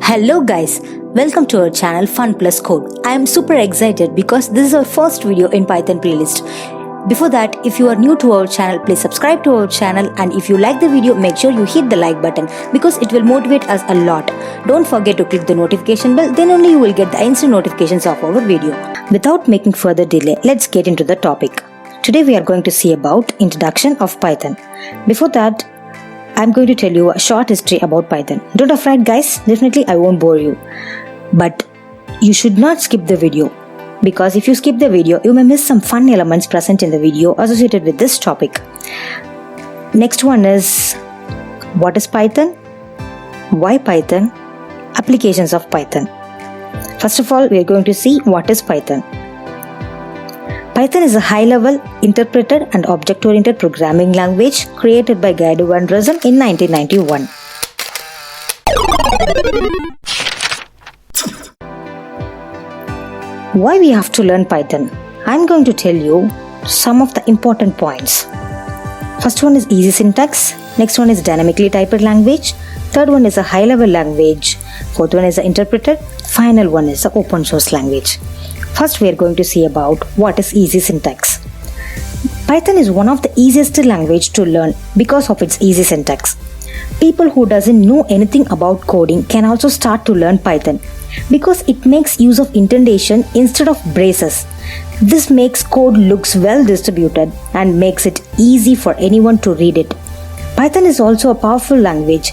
Hello guys, welcome to our channel Fun Plus Code. I am super excited because this is our first video in Python playlist. Before that, if you are new to our channel, please subscribe to our channel, and if you like the video, make sure you hit the like button because it will motivate us a lot. Don't forget to click the notification bell, then only you will get the instant notifications of our video. Without making further delay, let's get into the topic. Today we are going to see about introduction of Python. Before that, I'm going to tell you a short history about Python. Don't afraid guys, definitely I won't bore you. But you should not skip the video, because if you skip the video, you may miss some fun elements present in the video associated with this topic. Next one is, what is Python? Why Python? Applications of Python. First of all, we are going to see what is Python. Python is a high-level, interpreted and object-oriented programming language created by Guido van Rossum in 1991. Why we have to learn Python? I'm going to tell you some of the important points. First one is easy syntax. Next one is dynamically typed language. Third one is a high-level language. Fourth one is an interpreted. Final one is an open source language. First, we are going to see about what is easy syntax. Python is one of the easiest language to learn because of its easy syntax. People who doesn't know anything about coding can also start to learn Python because it makes use of indentation instead of braces. This makes code looks well distributed and makes it easy for anyone to read it. Python is also a powerful language.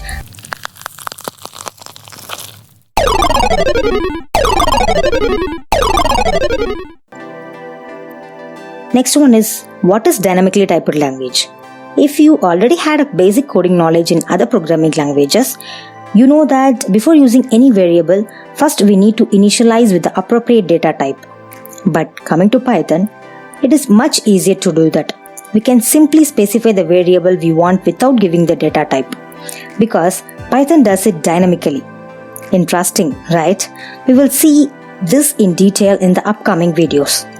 Next one is, what is dynamically typed language? If you already had a basic coding knowledge in other programming languages, you know that before using any variable, first we need to initialize with the appropriate data type. But coming to Python, it is much easier to do that. We can simply specify the variable we want without giving the data type, because Python does it dynamically. Interesting, right? We will see this in detail in the upcoming videos.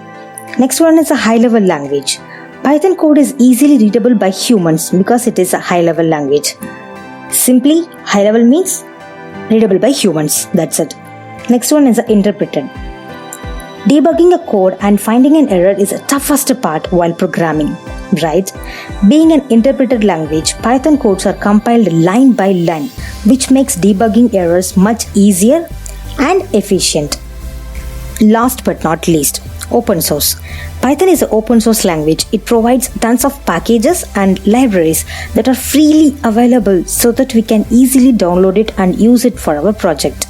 Next one is a high-level language. Python code is easily readable by humans because it is a high-level language. Simply, high-level means readable by humans. That's it. Next one is interpreted. Debugging a code and finding an error is the toughest part while programming, right? Being an interpreted language, Python codes are compiled line by line, which makes debugging errors much easier and efficient. Last but not least, open source. Python is an open source language. It provides tons of packages and libraries that are freely available so that we can easily download it and use it for our project.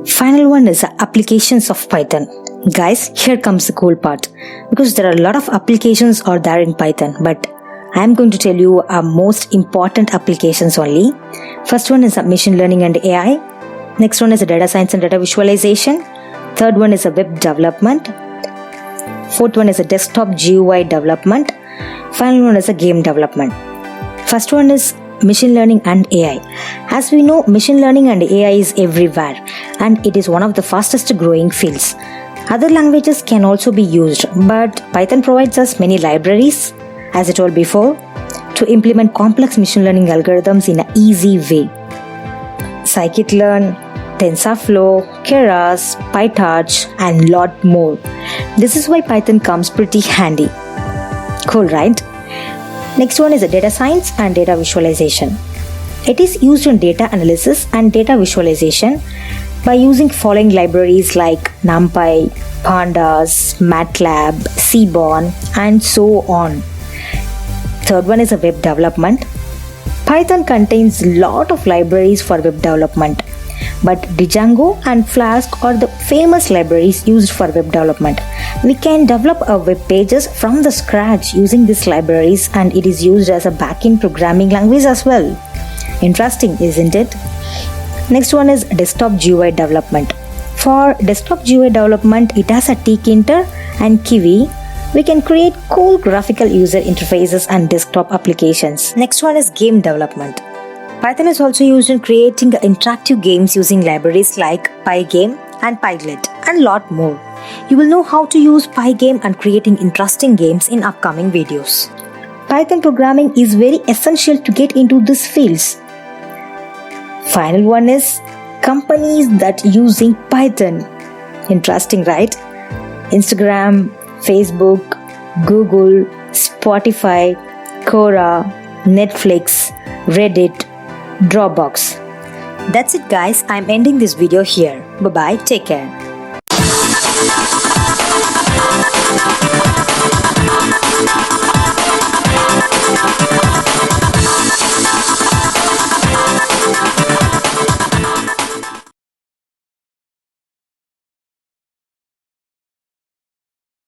Final one is applications of Python. Guys, here comes the cool part, because there are a lot of applications are there in Python, but I am going to tell you our most important applications only. First one is machine learning and AI. Next one is data science and data visualization. Third one is web development. Fourth one is desktop GUI development. Final one is game development. First one is machine learning and AI. As we know, machine learning and AI is everywhere, and it is one of the fastest growing fields. Other languages can also be used, but Python provides us many libraries, as I told before, to implement complex machine learning algorithms in an easy way. Scikit-learn, TensorFlow, Keras, PyTorch, and lot more. This is why Python comes pretty handy. Cool, right? Next one is data science and data visualization. It is used in data analysis and data visualization by using following libraries like NumPy, Pandas, MATLAB, Seaborn, and so on. Third one is web development. Python contains a lot of libraries for web development, but Django and Flask are the famous libraries used for web development. We can develop our web pages from the scratch using these libraries, and it is used as a backend programming language as well. Interesting, isn't it? Next one is desktop GUI development. For desktop GUI development, it has a tkinter and Kiwi We can create cool graphical user interfaces and desktop applications. Next one is game development. Python is also used in creating interactive games using libraries like Pygame and Pyglet and lot more. You will know how to use Pygame and creating interesting games in upcoming videos. Python programming is very essential to get into these fields. Final one is companies that using Python. Interesting, right? Instagram, Facebook, Google, Spotify, Quora, Netflix, Reddit, Dropbox. That's it guys, I'm ending this video here. Bye bye, take care.